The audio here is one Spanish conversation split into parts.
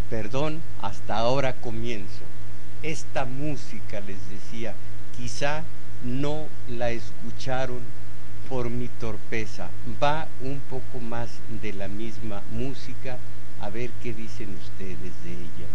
Perdón, hasta ahora comienzo. Esta música, les decía, quizá no la escucharon por mi torpeza. Va un poco más de la misma música, a ver qué dicen ustedes de ella.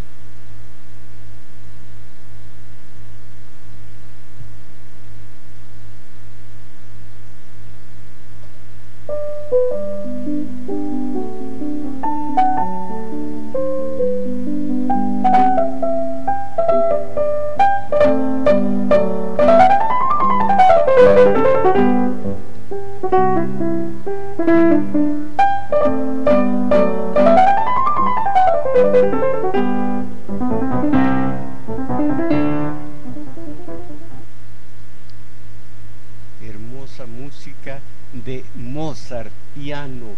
Hermosa música de Mozart, piano,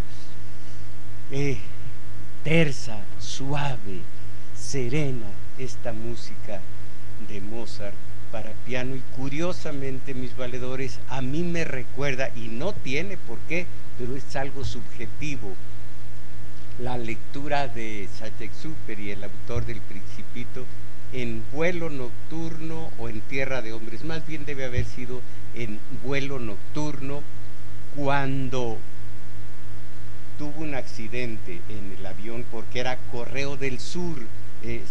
tersa, suave, serena, esta música de Mozart para piano. Y curiosamente, mis valedores, a mí me recuerda, y no tiene por qué, pero es algo subjetivo, la lectura de Saint-Exupéry, el autor del Principito, en Vuelo Nocturno o en Tierra de Hombres. Más bien debe haber sido en Vuelo Nocturno, cuando tuvo un accidente en el avión, porque era Correo del Sur,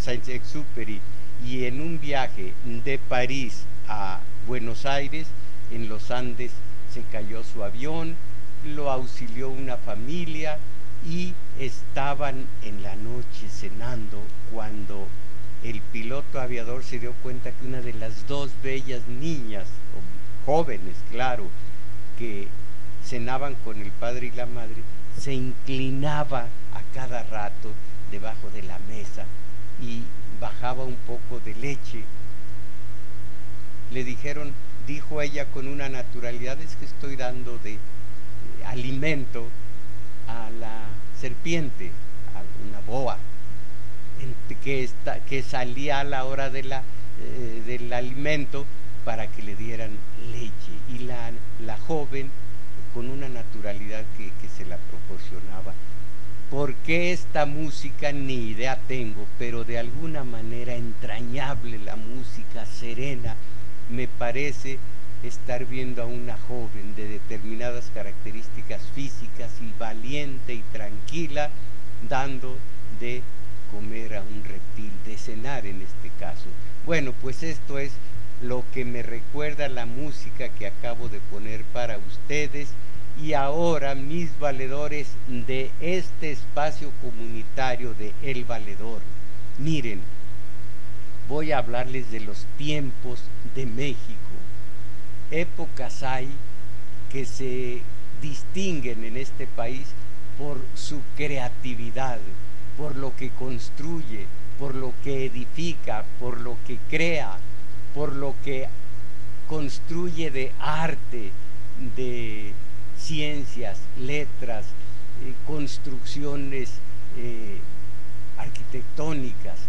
Saint-Exupéry, y en un viaje de París a Buenos Aires, en los Andes, se cayó su avión, lo auxilió una familia y estaban en la noche cenando cuando el piloto aviador se dio cuenta que una de las dos bellas niñas, jóvenes, claro, que cenaban con el padre y la madre, se inclinaba a cada rato debajo de la mesa y bajaba un poco de leche. Le dijeron, dijo ella con una naturalidad, es que estoy dando de alimento a la serpiente, a una boa, que salía a la hora de del alimento para que le dieran leche. Y la joven, con una naturalidad que se la proporcionaba. ¿Por qué esta música? Ni idea tengo, pero de alguna manera entrañable la música, serena. Me parece estar viendo a una joven de determinadas características físicas y valiente y tranquila, dando de comer a un reptil, de cenar en este caso. Bueno, pues esto es lo que me recuerda la música que acabo de poner para ustedes. Y ahora, mis valedores de este espacio comunitario de El Valedor, miren, voy a hablarles de los tiempos de México. Épocas hay que se distinguen en este país por su creatividad, por lo que construye, por lo que edifica, por lo que crea, por lo que construye de arte, de ciencias, letras, construcciones arquitectónicas,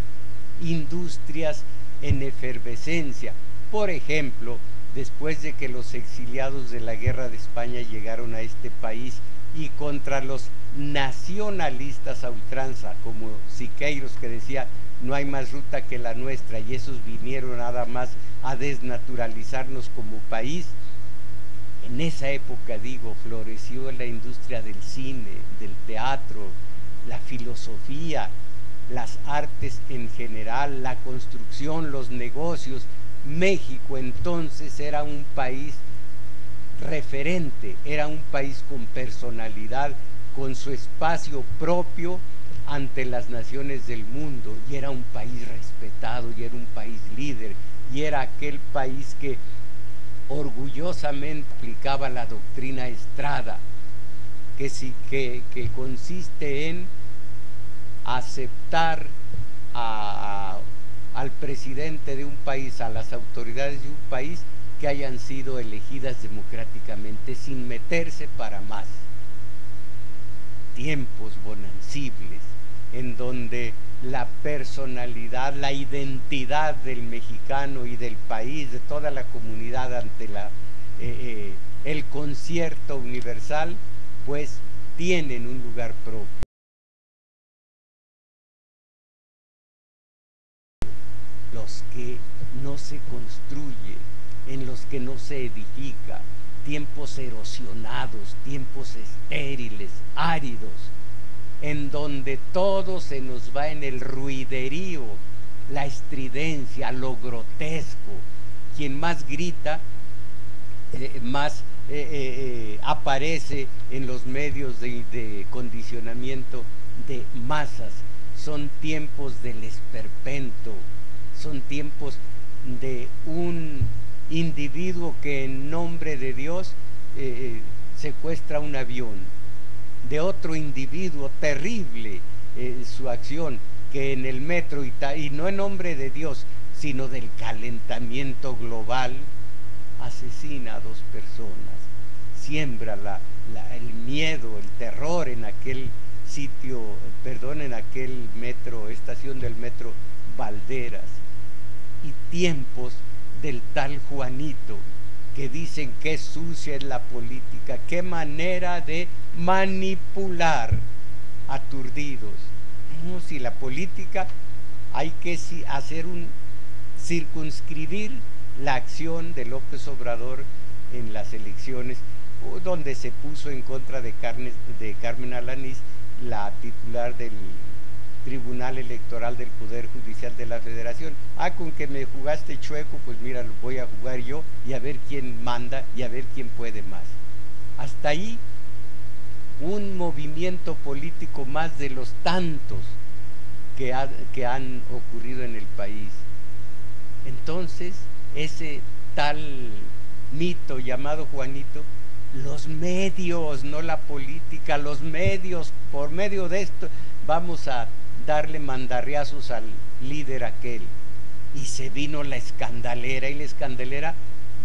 industrias en efervescencia. Por ejemplo, después de que los exiliados de la Guerra de España llegaron a este país y contra los nacionalistas a ultranza, como Siqueiros, que decía no hay más ruta que la nuestra, y esos vinieron nada más a desnaturalizarnos como país. En esa época, digo, floreció la industria del cine, del teatro, la filosofía, las artes en general, la construcción, los negocios. México entonces era un país referente, era un país con personalidad, con su espacio propio ante las naciones del mundo, y era un país respetado, y era un país líder, y era aquel país que orgullosamente aplicaba la doctrina Estrada, que consiste en aceptar al presidente de un país, a las autoridades de un país que hayan sido elegidas democráticamente, sin meterse para más. Tiempos bonancibles en donde la personalidad, la identidad del mexicano y del país, de toda la comunidad ante el concierto universal, pues tienen un lugar propio. los que no se construye, en los que no se edifica, tiempos erosionados, tiempos estériles, áridos, en donde todo se nos va en el ruiderío, la estridencia, lo grotesco. Quien más grita, más aparece en los medios de condicionamiento de masas. Son tiempos del esperpento, son tiempos de un individuo que en nombre de Dios secuestra un avión, de otro individuo terrible su acción, que en el metro, y no en nombre de Dios, sino del calentamiento global, asesina a 2 personas, siembra el miedo, el terror en aquel sitio, en aquel metro, estación del metro Valderas. Y tiempos del tal Juanito, que dicen que sucia es la política, qué manera de manipular aturdidos. No, si la política hay que circunscribir la acción de López Obrador en las elecciones, donde se puso en contra de Carmen Alanís, la titular del Tribunal Electoral del Poder Judicial de la Federación. Con que me jugaste chueco, pues mira, lo voy a jugar yo, y a ver quién manda y a ver quién puede más. Hasta ahí un movimiento político más de los tantos que han ocurrido en el país. Entonces, ese tal mito llamado Juanito, los medios, no la política, los medios, por medio de esto vamos a darle mandarriazos al líder aquel. Y se vino la escandalera, y la escandalera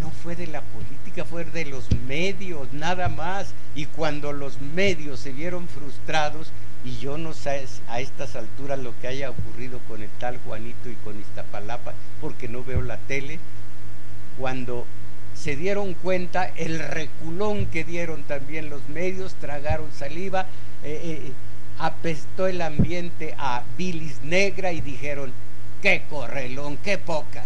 no fue de la política, fue de los medios, nada más. Y cuando los medios se vieron frustrados, y yo no sé a estas alturas lo que haya ocurrido con el tal Juanito y con Iztapalapa, porque no veo la tele, cuando se dieron cuenta el reculón que dieron también los medios, tragaron saliva, apestó el ambiente a bilis negra y dijeron: qué correlón, qué poca.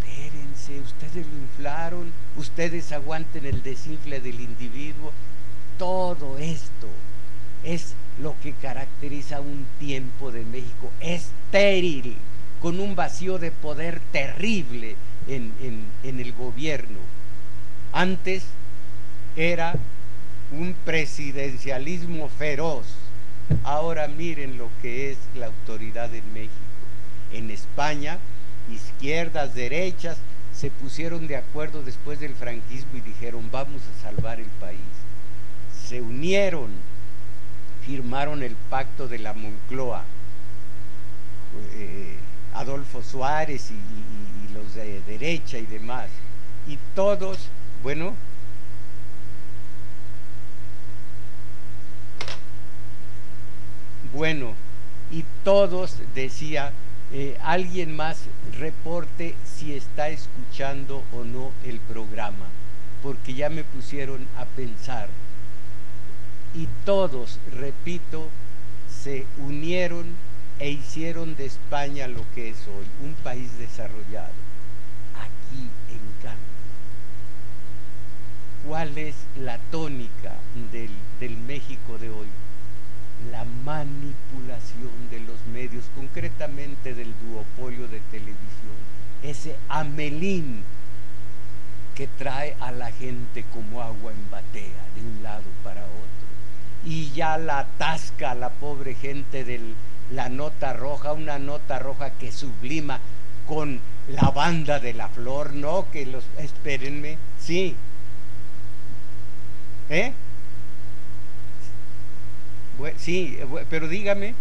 Espérense, ustedes lo inflaron, ustedes aguanten el desinfle del individuo. Todo esto es lo que caracteriza un tiempo de México estéril, con un vacío de poder terrible en el gobierno. Antes era un presidencialismo feroz. Ahora miren lo que es la autoridad en México. En España, izquierdas, derechas, se pusieron de acuerdo después del franquismo y dijeron: vamos a salvar el país. Se unieron, firmaron el pacto de la Moncloa, Adolfo Suárez y los de derecha y demás, y todos, y todos, decía, alguien más reporte si está escuchando o no el programa, porque ya me pusieron a pensar. Y todos, repito, se unieron e hicieron de España lo que es hoy, un país desarrollado. Aquí, en cambio, ¿cuál es la tónica del México de hoy? La manipulación de los medios, concretamente del duopolio de televisión, ese Amelín que trae a la gente como agua en batea de un lado para otro, y ya la atasca a la pobre gente de la nota roja, una nota roja que sublima con la banda de la flor, no, que los, espérenme, sí, sí, pero dígame,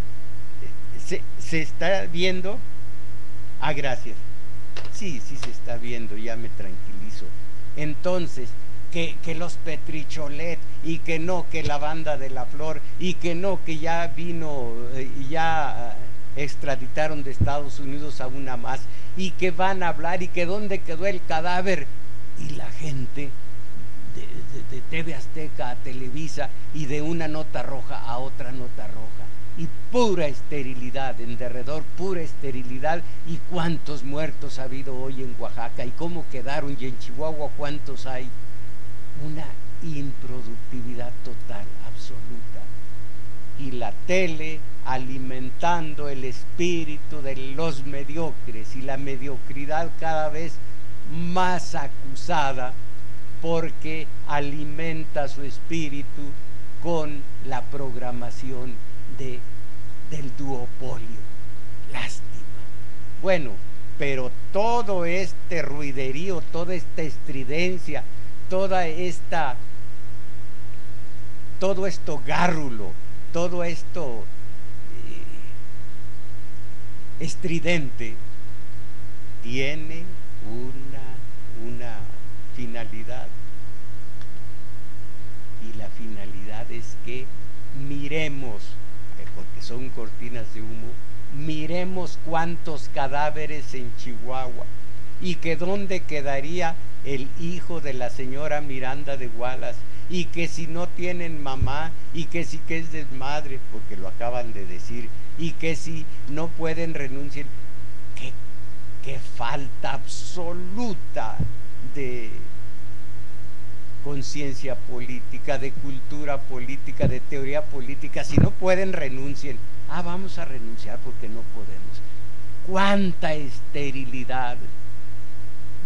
¿se está viendo? Gracias. Sí, se está viendo, ya me tranquilizo. Entonces, que los Petricholet, y que no, que la banda de la flor, y que no, que ya vino, ya extraditaron de Estados Unidos a una más, y que van a hablar, y que dónde quedó el cadáver, y la gente de TV Azteca a Televisa, y de una nota roja a otra nota roja, y pura esterilidad, en derredor pura esterilidad. Y cuántos muertos ha habido hoy en Oaxaca y cómo quedaron, y en Chihuahua cuántos hay. Una improductividad total, absoluta. Y la tele alimentando el espíritu de los mediocres, y la mediocridad cada vez más acusada, porque alimenta su espíritu con la programación del duopolio. Lástima. Bueno, pero todo este ruiderío, toda esta estridencia, todo esto gárrulo, todo esto estridente, tiene una finalidad, y la finalidad es que miremos, porque son cortinas de humo, miremos cuántos cadáveres en Chihuahua, y que dónde quedaría el hijo de la señora Miranda de Wallace, y que si no tienen mamá, y que si que es desmadre, porque lo acaban de decir, y que si no pueden renunciar. Qué falta absoluta de conciencia política, de cultura política, de teoría política. Si no pueden, renuncien. Vamos a renunciar porque no podemos. ¡Cuánta esterilidad!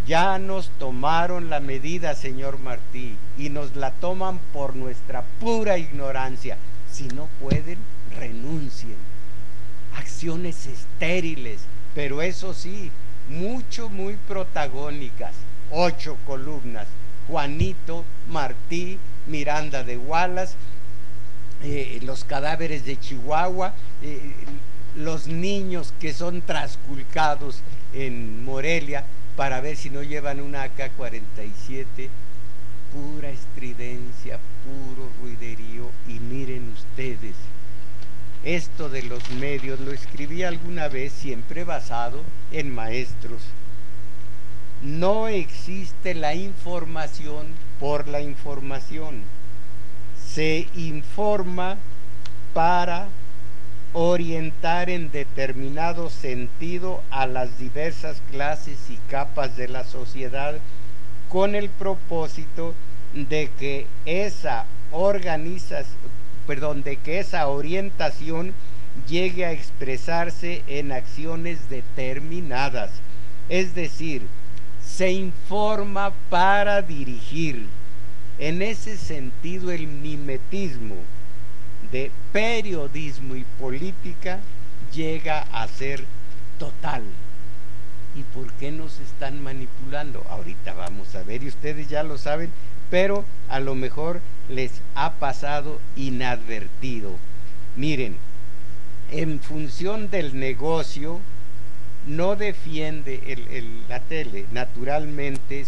Ya nos tomaron la medida, señor Martí, y nos la toman por nuestra pura ignorancia. Si no pueden, renuncien. Acciones estériles, pero eso sí, muy protagónicas. 8 columnas: Juanito, Martí, Miranda de Wallace, los cadáveres de Chihuahua, los niños que son trasculcados en Morelia para ver si no llevan una AK-47. Pura estridencia, puro ruiderío. Y miren ustedes, esto de los medios lo escribí alguna vez, siempre basado en maestros. No existe la información por la información. Se informa para orientar en determinado sentido a las diversas clases y capas de la sociedad, con el propósito de que esa orientación llegue a expresarse en acciones determinadas. Es decir, se informa para dirigir. En ese sentido, el mimetismo de periodismo y política llega a ser total. ¿Y por qué nos están manipulando? Ahorita vamos a ver, y ustedes ya lo saben, pero a lo mejor les ha pasado inadvertido. Miren, en función del negocio, no defiende la tele, naturalmente,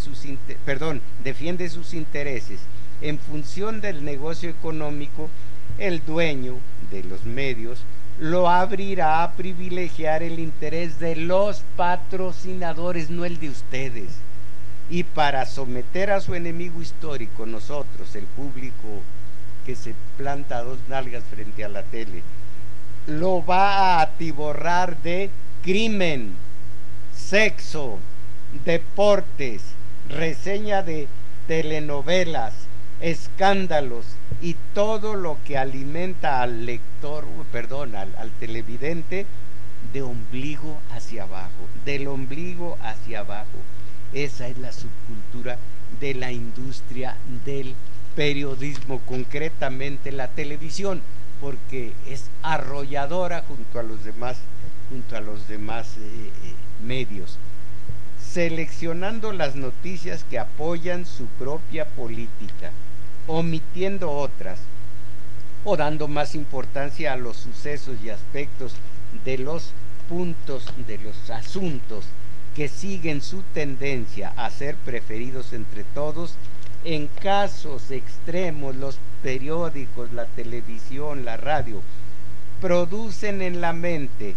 defiende sus intereses. En función del negocio económico, el dueño de los medios lo abrirá a privilegiar el interés de los patrocinadores, no el de ustedes. Y para someter a su enemigo histórico, nosotros, el público que se planta a 2 nalgas frente a la tele, lo va a atiborrar de crimen, sexo, deportes, reseña de telenovelas, escándalos y todo lo que alimenta al lector, al televidente, de ombligo hacia abajo, del ombligo hacia abajo. Esa es la subcultura de la industria del periodismo, concretamente la televisión, porque es arrolladora junto a los demás medios, seleccionando las noticias que apoyan su propia política, omitiendo otras, o dando más importancia a los sucesos y aspectos de los puntos de los asuntos que siguen su tendencia a ser preferidos entre todos. En casos extremos, los periódicos, la televisión, la radio, producen en la mente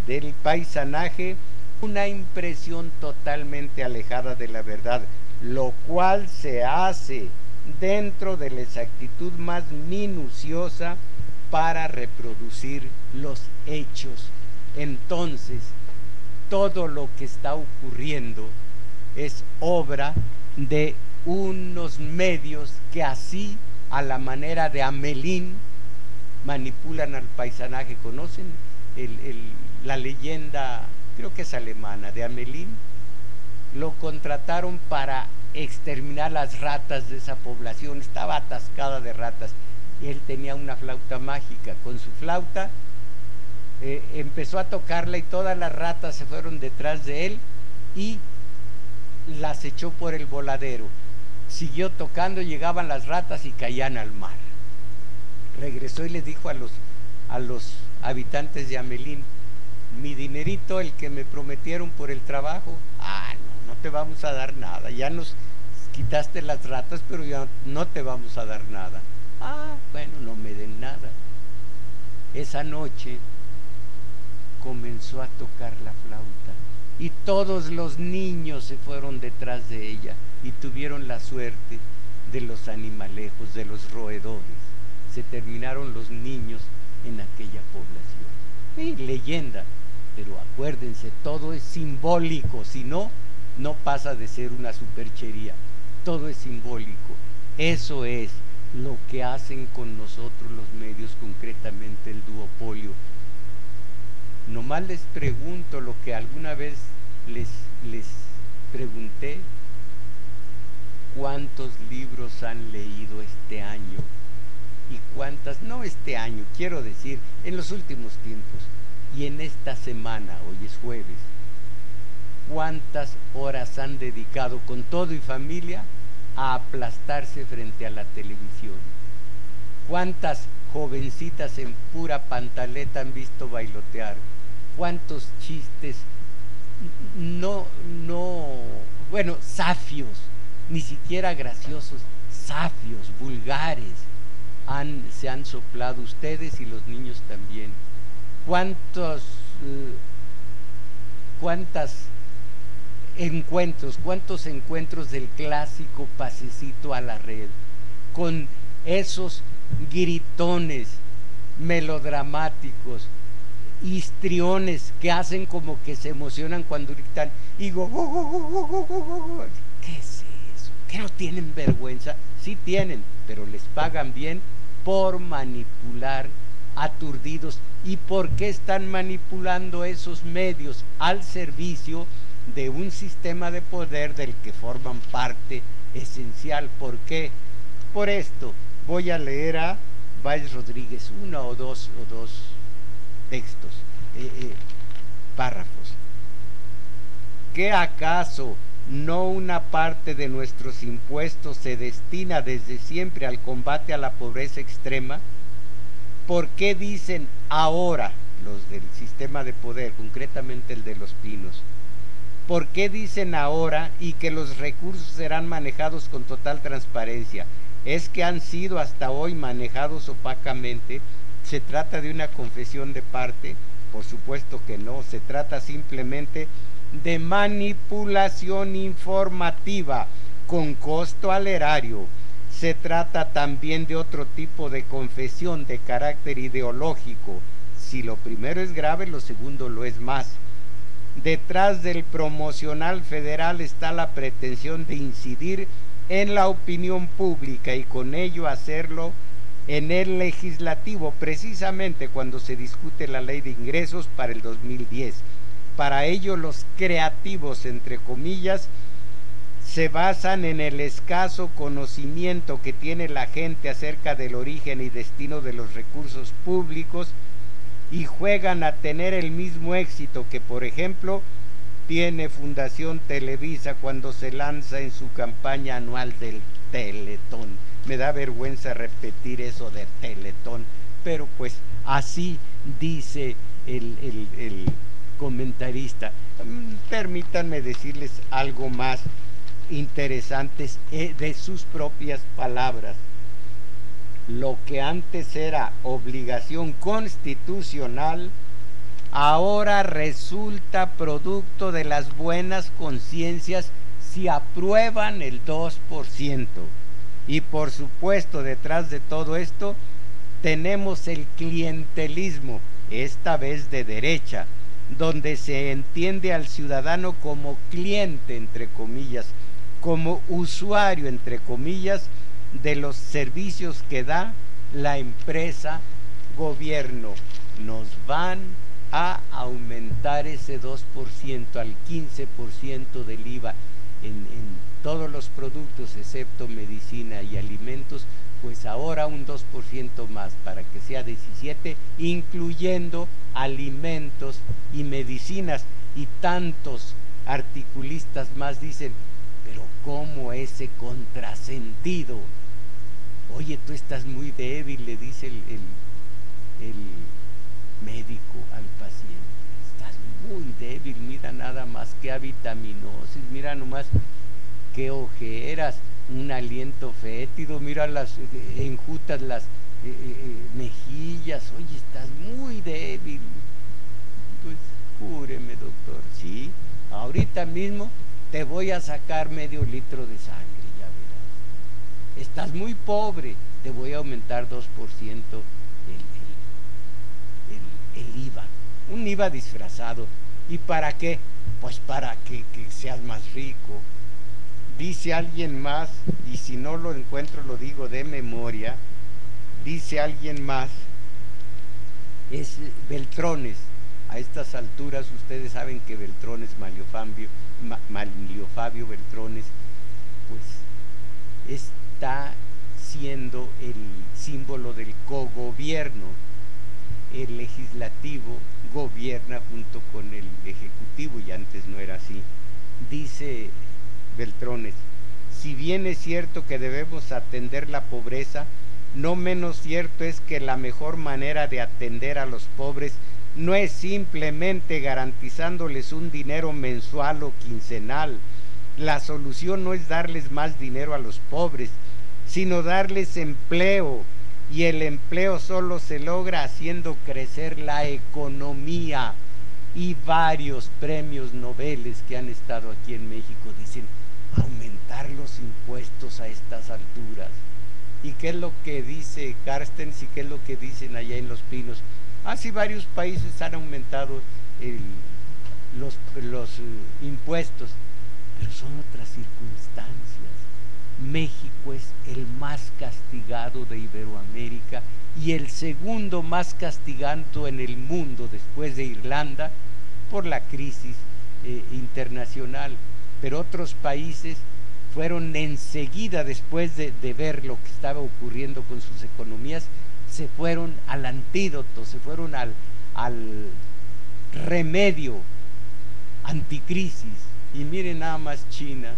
del paisanaje una impresión totalmente alejada de la verdad, lo cual se hace dentro de la exactitud más minuciosa para reproducir los hechos. Entonces, todo lo que está ocurriendo es obra de unos medios que así, a la manera de Hamelin, manipulan al paisanaje. ¿Conocen la leyenda, creo que es alemana, de Hamelin? Lo contrataron para exterminar las ratas de esa población, estaba atascada de ratas, y él tenía una flauta mágica. Con su flauta empezó a tocarla y todas las ratas se fueron detrás de él y las echó por el voladero. Siguió tocando, llegaban las ratas y caían al mar. Regresó y les dijo a los habitantes de Hamelin: mi dinerito, el que me prometieron por el trabajo, no te vamos a dar nada, ya nos quitaste las ratas, pero ya no te vamos a dar nada. Bueno, no me den nada. Esa noche comenzó a tocar la flauta y todos los niños se fueron detrás de ella y tuvieron la suerte de los animalejos, de los roedores. Se terminaron los niños en aquella población. Leyenda, pero acuérdense, todo es simbólico, si no, no pasa de ser una superchería. Todo es simbólico. Eso es lo que hacen con nosotros los medios, concretamente el duopolio. Nomás les pregunto lo que alguna vez les pregunté: ¿cuántos libros han leído este año? Y cuántas, no este año, quiero decir, en los últimos tiempos, y en esta semana, hoy es jueves, ¿cuántas horas han dedicado con todo y familia a aplastarse frente a la televisión? ¿Cuántas jovencitas en pura pantaleta han visto bailotear? ¿Cuántos chistes bueno, zafios, ni siquiera graciosos, zafios, vulgares, se han soplado ustedes y los niños también? ¿Cuántos encuentros del clásico pasecito a la red, con esos gritones melodramáticos, histriones que hacen como que se emocionan cuando gritan y ¿qué es eso? ¿Que no tienen vergüenza? Sí tienen, pero les pagan bien por manipular aturdidos. ¿Y por qué están manipulando esos medios al servicio de un sistema de poder del que forman parte esencial? ¿Por qué? Por esto voy a leer a Báez Rodríguez uno o dos textos, párrafos. ¿Qué acaso no una parte de nuestros impuestos se destina desde siempre al combate a la pobreza extrema? ¿Por qué dicen ahora los del sistema de poder, concretamente el de Los Pinos? ¿Por qué dicen ahora y que los recursos serán manejados con total transparencia? ¿Es que han sido hasta hoy manejados opacamente? ¿Se trata de una confesión de parte? Por supuesto que no, se trata simplemente de manipulación informativa con costo al erario. Se trata también de otro tipo de confesión de carácter ideológico. Si lo primero es grave, lo segundo lo es más. Detrás del promocional federal está la pretensión de incidir en la opinión pública y con ello hacerlo en el legislativo, precisamente cuando se discute la ley de ingresos para el 2010. Para ello, los creativos, entre comillas, se basan en el escaso conocimiento que tiene la gente acerca del origen y destino de los recursos públicos y juegan a tener el mismo éxito que, por ejemplo, tiene Fundación Televisa cuando se lanza en su campaña anual del Teletón. Me da vergüenza repetir eso de Teletón, pero pues así dice el comentarista. Permítanme decirles algo más interesante de sus propias palabras. Lo que antes era obligación constitucional, ahora resulta producto de las buenas conciencias si aprueban el 2%. Y por supuesto, detrás de todo esto tenemos el clientelismo, esta vez de derecha, donde se entiende al ciudadano como cliente, entre comillas, como usuario, entre comillas, de los servicios que da la empresa gobierno. Nos van a aumentar ese 2% al 15% del IVA en todos los productos excepto medicina y alimentos, pues ahora un 2% más para que sea 17%, incluyendo alimentos y medicinas. Y tantos articulistas más dicen, pero ¿cómo ese contrasentido? Oye, tú estás muy débil, le dice el médico al paciente, estás muy débil, mira nada más que avitaminosis, mira nomás qué ojeras, un aliento fétido, mira las enjutas, las mejillas, oye, estás muy débil. Pues cúreme, doctor. Sí, ahorita mismo te voy a sacar medio litro de sangre, ya verás. Estás muy pobre, te voy a aumentar 2% el IVA, un IVA disfrazado. ¿Y para qué? Pues para que seas más rico. Dice alguien más, y si no lo encuentro lo digo de memoria, dice alguien más, es Beltrones. A estas alturas ustedes saben que Beltrones, Manlio Fabio Beltrones, pues está siendo el símbolo del cogobierno. El legislativo gobierna junto con el ejecutivo, y antes no era así. Dice Beltrones, si bien es cierto que debemos atender la pobreza, no menos cierto es que la mejor manera de atender a los pobres no es simplemente garantizándoles un dinero mensual o quincenal. La solución no es darles más dinero a los pobres, sino darles empleo, y el empleo solo se logra haciendo crecer la economía. Y varios premios Nobel que han estado aquí en México dicen, aumentar los impuestos a estas alturas. ¿Y qué es lo que dice Carstens y qué es lo que dicen allá en Los Pinos? Así varios países han aumentado los impuestos, pero son otras circunstancias. México es el más castigado de Iberoamérica y el segundo más castigado en el mundo después de Irlanda por la crisis internacional. Pero otros países fueron enseguida, después de ver lo que estaba ocurriendo con sus economías, se fueron al antídoto, se fueron al remedio anticrisis. Y miren nada más China,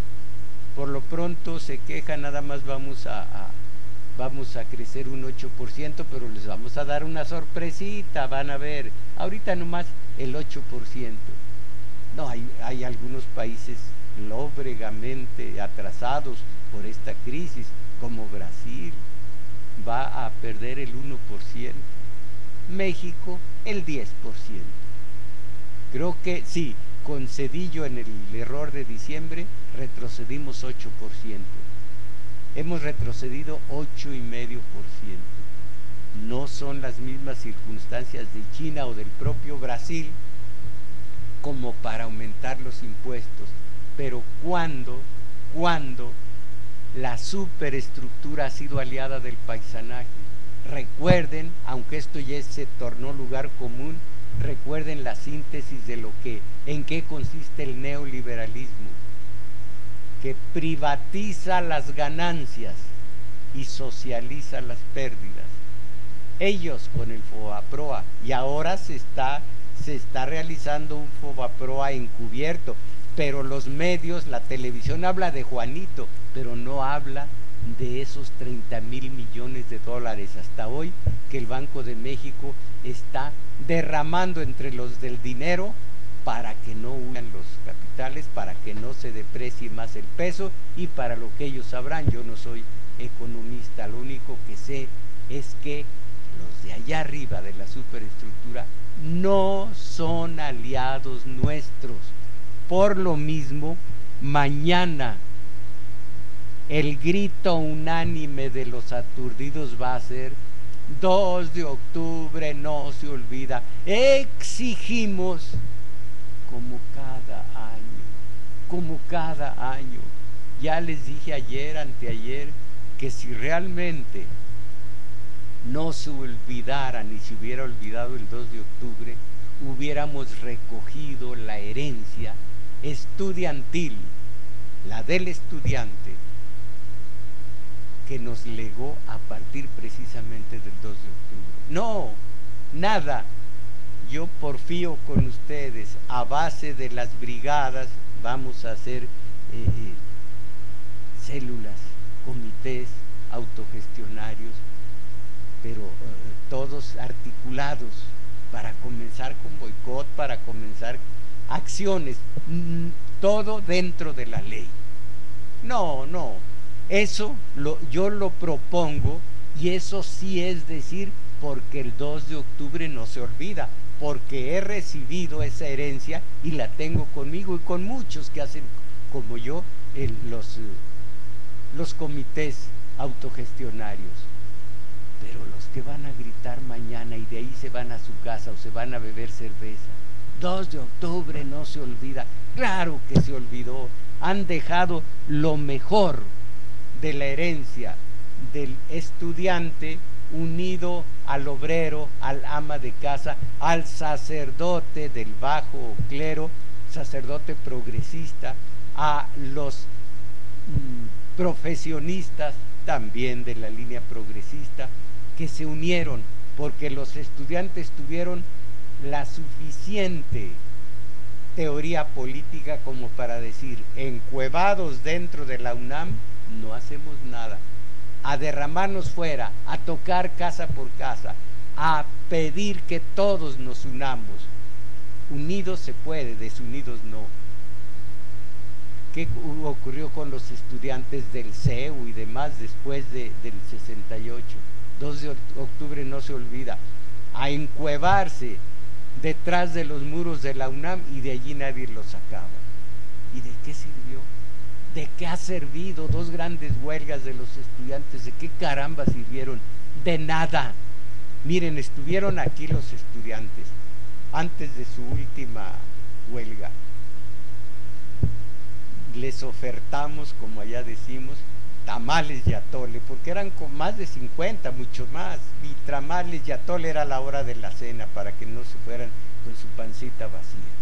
por lo pronto se queja, nada más vamos a crecer un 8%, pero les vamos a dar una sorpresita, van a ver, ahorita nomás el 8%. No, hay algunos países lóbregamente atrasados por esta crisis, como Brasil, va a perder el 1%, México el 10%. Creo que sí, con Cedillo en el error de diciembre retrocedimos 8%, hemos retrocedido 8,5%. No son las mismas circunstancias de China o del propio Brasil como para aumentar los impuestos, pero cuando la superestructura ha sido aliada del paisanaje. Recuerden, aunque esto ya se tornó lugar común, recuerden la síntesis de en qué consiste el neoliberalismo, que privatiza las ganancias y socializa las pérdidas. Ellos con el FOBAPROA, y ahora se está realizando un FOBAPROA encubierto, pero los medios, la televisión habla de Juanito, pero no habla de esos 30,000 millones de dólares hasta hoy que el Banco de México está derramando entre los del dinero para que no huyan los capitales, para que no se deprecie más el peso y para lo que ellos sabrán. Yo no soy economista, lo único que sé es que los de allá arriba de la superestructura no son aliados nuestros. Por lo mismo, mañana el grito unánime de los aturdidos va a ser: 2 de octubre no se olvida. Exigimos como cada año. Ya les dije ayer, anteayer, que si realmente no se olvidaran y se hubiera olvidado el 2 de octubre, hubiéramos recogido la herencia estudiantil, la del estudiante, que nos legó a partir precisamente del 2 de octubre. No, nada. Yo porfío con ustedes, a base de las brigadas vamos a hacer células, comités autogestionarios, pero todos articulados para comenzar con boicot, para comenzar acciones, todo dentro de la ley. No, eso yo lo propongo, y eso sí es decir, porque el 2 de octubre no se olvida, porque he recibido esa herencia y la tengo conmigo y con muchos que hacen como yo los comités autogestionarios. Pero los que van a gritar mañana y de ahí se van a su casa o se van a beber cerveza, 2 de octubre no se olvida. Claro que se olvidó. Han dejado lo mejor de la herencia del estudiante unido al obrero, al ama de casa, al sacerdote del bajo clero, sacerdote progresista, a los profesionistas también de la línea progresista, que se unieron porque los estudiantes tuvieron la suficiente teoría política como para decir, encuevados dentro de la UNAM no hacemos nada, a derramarnos fuera, a tocar casa por casa, a pedir que todos nos unamos. Unidos se puede, desunidos no. ¿Qué ocurrió con los estudiantes del CEU y demás después del 68? 2 de octubre no se olvida. A encuevarse detrás de los muros de la UNAM y de allí nadie los sacaba. ¿Y de qué sirvió? ¿De qué ha servido 2 grandes huelgas de los estudiantes? ¿De qué caramba sirvieron? De nada. Miren, estuvieron aquí los estudiantes antes de su última huelga. Les ofertamos, como allá decimos, tamales y atole, porque eran con más de 50, mucho más, y tamales y atole era la hora de la cena, para que no se fueran con su pancita vacía.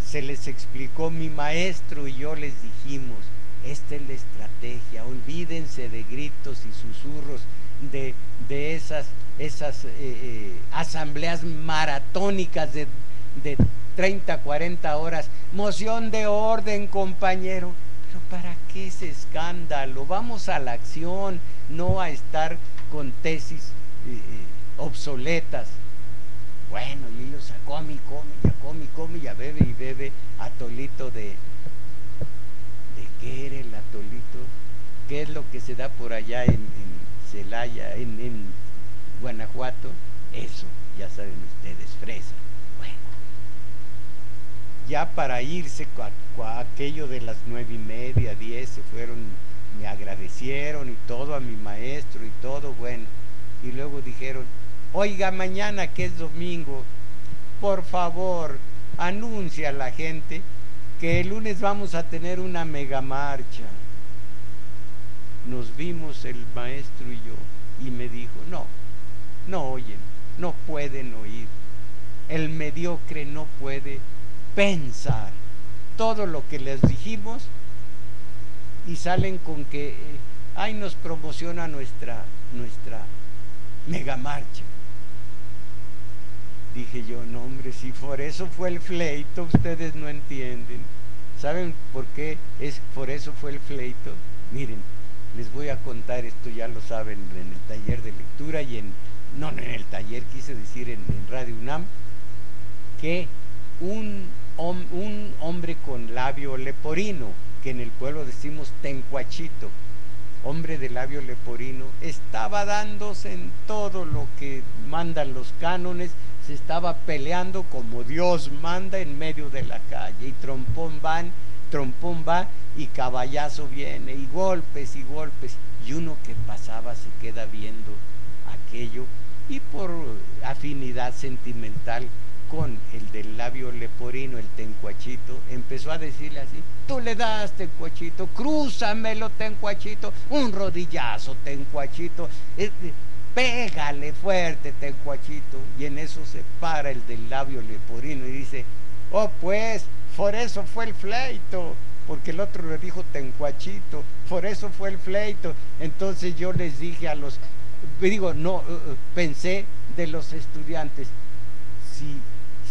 Se les explicó, mi maestro y yo les dijimos, esta es la estrategia, olvídense de gritos y susurros, de esas asambleas maratónicas de 30, 40 horas, moción de orden, compañero. Pero ¿para qué ese escándalo? Vamos a la acción, no a estar con tesis obsoletas. Bueno, y ellos a come y a bebe y bebe atolito ¿de qué era el atolito? ¿Qué es lo que se da por allá en Celaya, en Guanajuato? Eso, ya saben ustedes, fresa. Bueno, ya para irse a aquello de las 9:30, 10, se fueron, me agradecieron y todo a mi maestro y todo, bueno, y luego dijeron, oiga, mañana que es domingo, por favor, anuncia a la gente que el lunes vamos a tener una mega marcha. Nos vimos el maestro y yo, y me dijo, no oyen, no pueden oír. El mediocre no puede pensar todo lo que les dijimos y salen con que ahí nos promociona nuestra mega marcha. Dije yo, no hombre, si por eso fue el fleito, ustedes no entienden. ¿Saben por qué por eso fue el fleito? Miren, les voy a contar, esto ya lo saben en el taller de lectura y no en el taller, quise decir en Radio UNAM, que un hombre con labio leporino, que en el pueblo decimos tencuachito, hombre de labio leporino, estaba dándose en todo lo que mandan los cánones, se estaba peleando como Dios manda en medio de la calle, y trompón va y caballazo viene, y golpes, y uno que pasaba se queda viendo aquello, y por afinidad sentimental con el del labio leporino, el tencuachito, empezó a decirle así: tú le das, tencuachito, crúzamelo, tencuachito, un rodillazo, tencuachito, pégale fuerte, tencuachito. Y en eso se para el del labio leporino y dice: oh, pues, por eso fue el fleito, porque el otro le dijo tencuachito, por eso fue el fleito. Entonces yo les dije a los, pensé de los estudiantes, si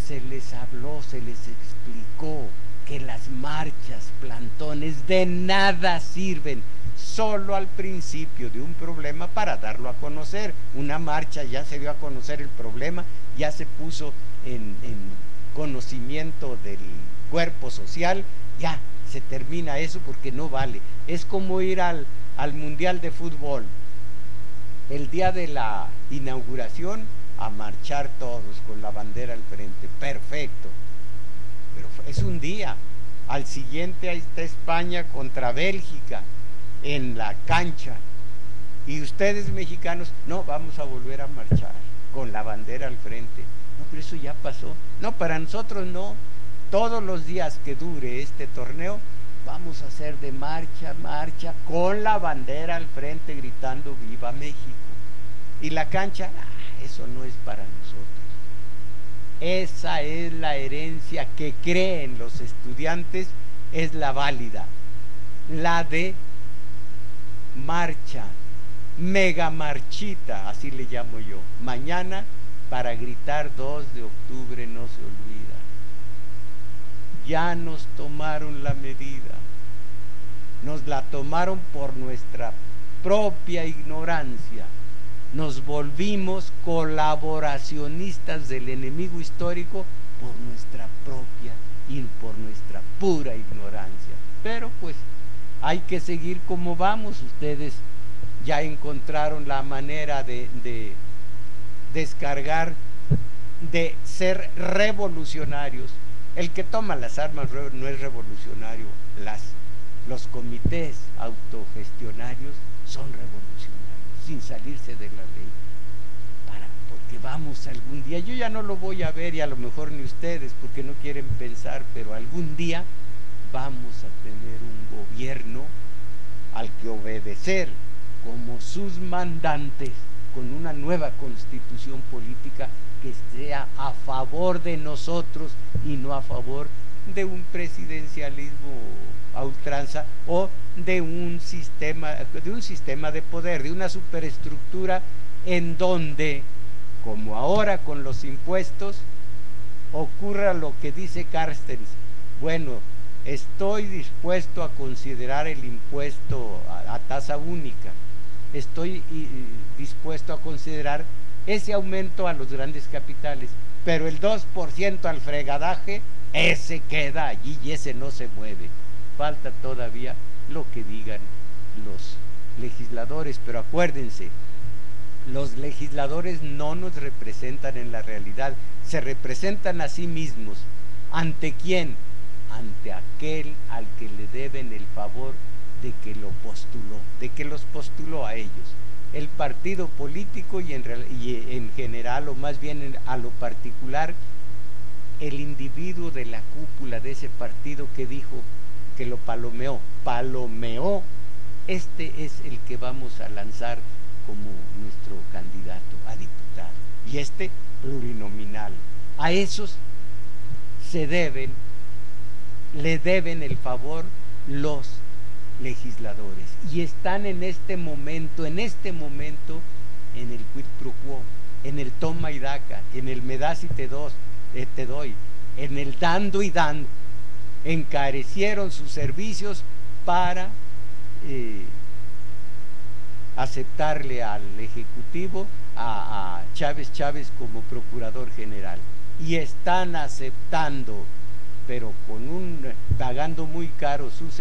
se les habló, se les explicó que las marchas, plantones, de nada sirven, solo al principio de un problema para darlo a conocer. Una marcha ya se dio a conocer el problema, ya se puso en conocimiento del cuerpo social, ya se termina eso porque no vale. Es como ir al Mundial de Fútbol, el día de la inauguración, a marchar todos con la bandera al frente, perfecto, pero es un día. Al siguiente ahí está España contra Bélgica en la cancha, y ustedes mexicanos, no, vamos a volver a marchar con la bandera al frente. No, pero eso ya pasó. No, para nosotros no. Todos los días que dure este torneo vamos a hacer de marcha, marcha, con la bandera al frente, gritando viva México. Y la cancha, eso no es para nosotros. Esa es la herencia que creen los estudiantes, es la válida, la de marcha, mega marchita, así le llamo yo, mañana, para gritar 2 de octubre no se olvida. Ya nos tomaron la medida, nos la tomaron por nuestra propia ignorancia, nos volvimos colaboracionistas del enemigo histórico por nuestra propia y por nuestra pura ignorancia. Pero pues hay que seguir como vamos. Ustedes ya encontraron la manera de descargar, de ser revolucionarios. El que toma las armas no es revolucionario, los comités autogestionarios son revolucionarios, sin salirse de la ley, porque vamos algún día, yo ya no lo voy a ver, y a lo mejor ni ustedes, porque no quieren pensar, pero algún día vamos a tener un gobierno al que obedecer como sus mandantes, con una nueva constitución política que sea a favor de nosotros y no a favor de un presidencialismo a ultranza o de un sistema de poder, de una superestructura en donde, como ahora con los impuestos, ocurra lo que dice Carstens: bueno, estoy dispuesto a considerar el impuesto a tasa única, estoy dispuesto a considerar ese aumento a los grandes capitales, pero el 2% al fregadaje, ese queda allí y ese no se mueve. Falta todavía lo que digan los legisladores, pero acuérdense, los legisladores no nos representan en la realidad, se representan a sí mismos. ¿Ante quién? Ante aquel al que le deben el favor de que lo postuló, de que los postuló a ellos. El partido político y en general, o más bien a lo particular, el individuo de la cúpula de ese partido que dijo, que lo palomeó, este es el que vamos a lanzar como nuestro candidato a diputado, y este plurinominal. A esos le deben el favor los legisladores, y están en este momento en el quid pro quo, en el toma y daca, en el me das y te doy, en el dando y dando. Encarecieron sus servicios para aceptarle al Ejecutivo a Chávez como procurador general, y están aceptando, pero cobrando muy caro sus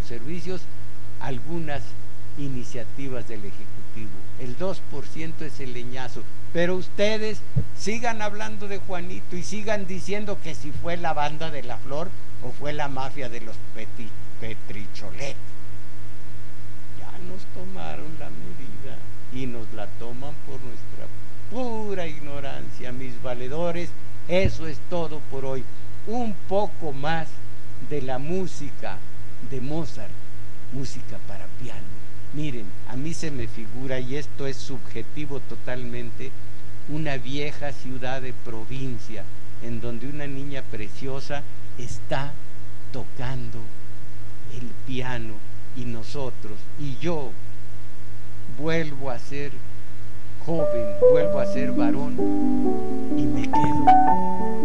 servicios, algunas iniciativas del Ejecutivo. El 2% es el leñazo, pero ustedes sigan hablando de Juanito y sigan diciendo que si fue la banda de la Flor o fue la mafia de los Petricholet. Ya nos tomaron la medida. y nos la toman por nuestra pura ignorancia, mis valedores. Eso es todo por hoy. Un poco más de la música de Mozart, música para piano. Miren, a mí se me figura, y esto es subjetivo totalmente, una vieja ciudad de provincia en donde una niña preciosa está tocando el piano y nosotros, y yo vuelvo a ser joven, vuelvo a ser varón y me quedo